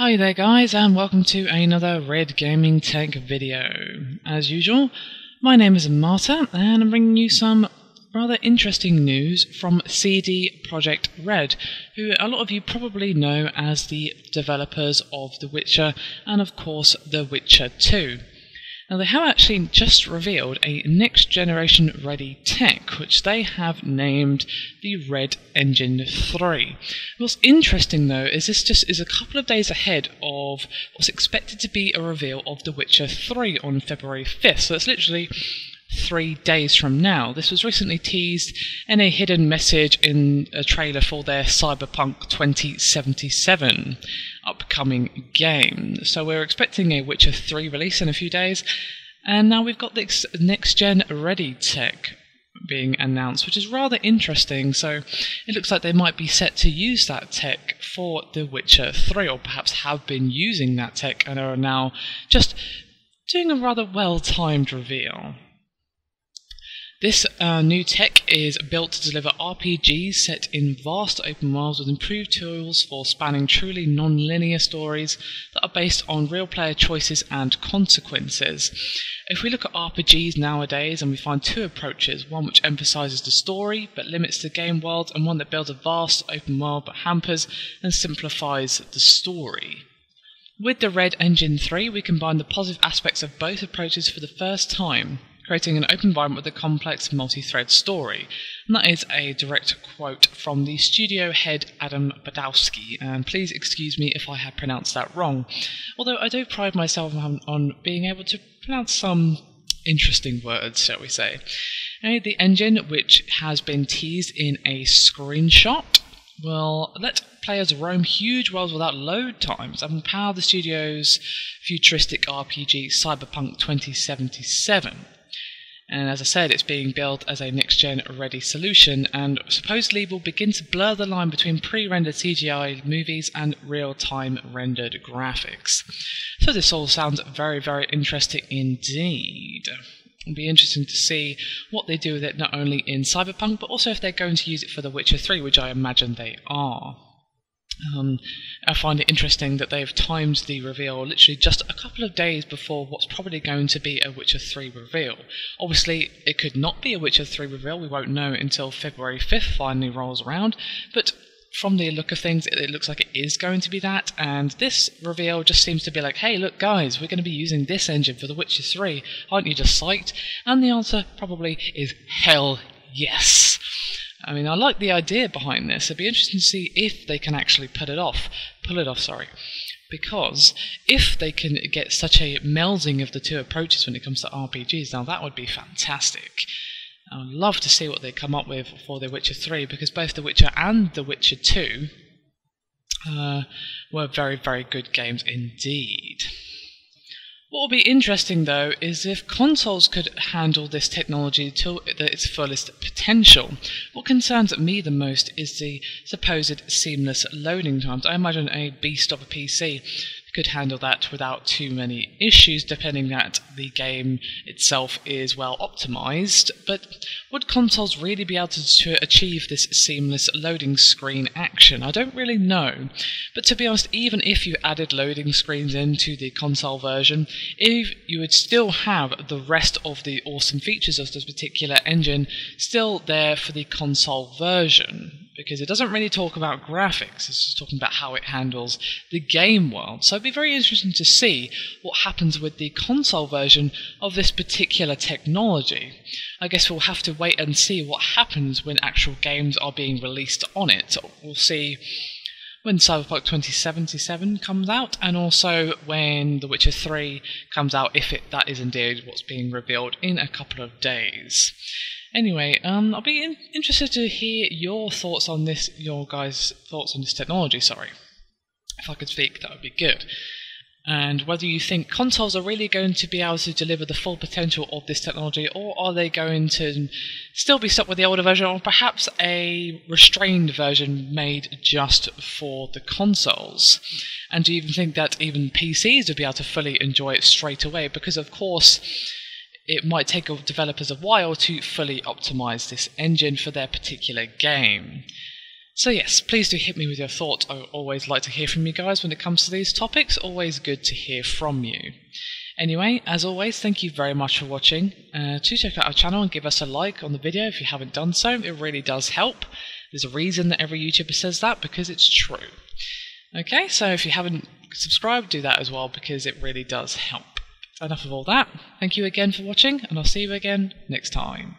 Hi there guys, and welcome to another Red Gaming Tech video. As usual, my name is Amata and I'm bringing you some rather interesting news from CD Projekt Red, who a lot of you probably know as the developers of The Witcher and of course The Witcher 2. Now they have actually just revealed a next generation ready tech which they have named the RedEngine 3. What's interesting though is this just is a couple of days ahead of what's expected to be a reveal of The Witcher 3 on February 5th, so it's literally 3 days from now. This was recently teased in a hidden message in a trailer for their Cyberpunk 2077 upcoming game. So we're expecting a Witcher 3 release in a few days, and now we've got this next gen ready tech being announced, which is rather interesting. So it looks like they might be set to use that tech for The Witcher 3, or perhaps have been using that tech and are now just doing a rather well-timed reveal. This new tech is built to deliver RPGs set in vast open worlds with improved tools for spanning truly non-linear stories that are based on real player choices and consequences. If we look at RPGs nowadays, and we find two approaches, one which emphasises the story but limits the game world, and one that builds a vast open world but hampers and simplifies the story. With the RedEngine 3, we combine the positive aspects of both approaches for the first time, creating an open environment with a complex multi-thread story. And that is a direct quote from the studio head Adam Badowski, and please excuse me if I have pronounced that wrong, although I do pride myself on being able to pronounce some interesting words, shall we say. The engine, which has been teased in a screenshot, will let players roam huge worlds without load times and power the studio's futuristic RPG Cyberpunk 2077. And as I said, it's being built as a next-gen ready solution, and supposedly will begin to blur the line between pre-rendered CGI movies and real-time rendered graphics. So this all sounds very, very interesting indeed. It'll be interesting to see what they do with it, not only in Cyberpunk, but also if they're going to use it for The Witcher 3, which I imagine they are. I find it interesting that they've timed the reveal literally just a couple of days before what's probably going to be a Witcher 3 reveal. Obviously, it could not be a Witcher 3 reveal, we won't know until February 5th finally rolls around, but from the look of things, it looks like it is going to be that, and this reveal just seems to be like, hey look guys, we're going to be using this engine for The Witcher 3, aren't you just psyched? And the answer probably is hell yes. I mean, I like the idea behind this. It'd be interesting to see if they can actually pull it off, because if they can get such a melding of the two approaches when it comes to RPGs, now that would be fantastic. I would love to see what they come up with for The Witcher 3, because both The Witcher and The Witcher 2 were very, very good games indeed. What will be interesting though is if consoles could handle this technology to its fullest potential. What concerns me the most is the supposed seamless loading times. I imagine a beast of a PC could handle that without too many issues, depending that the game itself is well optimized, but would consoles really be able to achieve this seamless loading screen action? I don't really know, but to be honest, even if you added loading screens into the console version, you would still have the rest of the awesome features of this particular engine still there for the console version, because it doesn't really talk about graphics, it's just talking about how it handles the game world. So it'd be very interesting to see what happens with the console version of this particular technology. I guess we'll have to wait and see what happens when actual games are being released on it. We'll see when Cyberpunk 2077 comes out, and also when The Witcher 3 comes out, if that is indeed what's being revealed in a couple of days. Anyway, I'll be interested to hear your thoughts on this, your guys' thoughts on this technology, sorry. If I could speak, that would be good. And whether you think consoles are really going to be able to deliver the full potential of this technology, or are they going to still be stuck with the older version, or perhaps a restrained version made just for the consoles? And do you even think that even PCs would be able to fully enjoy it straight away? Because of course, it might take developers a while to fully optimize this engine for their particular game. So yes, please do hit me with your thoughts. I always like to hear from you guys when it comes to these topics. Always good to hear from you. Anyway, as always, thank you very much for watching. Do check out our channel and give us a like on the video if you haven't done so. It really does help. There's a reason that every YouTuber says that, because it's true. Okay, so if you haven't subscribed, do that as well, because it really does help. Enough of all that. Thank you again for watching, and I'll see you again next time.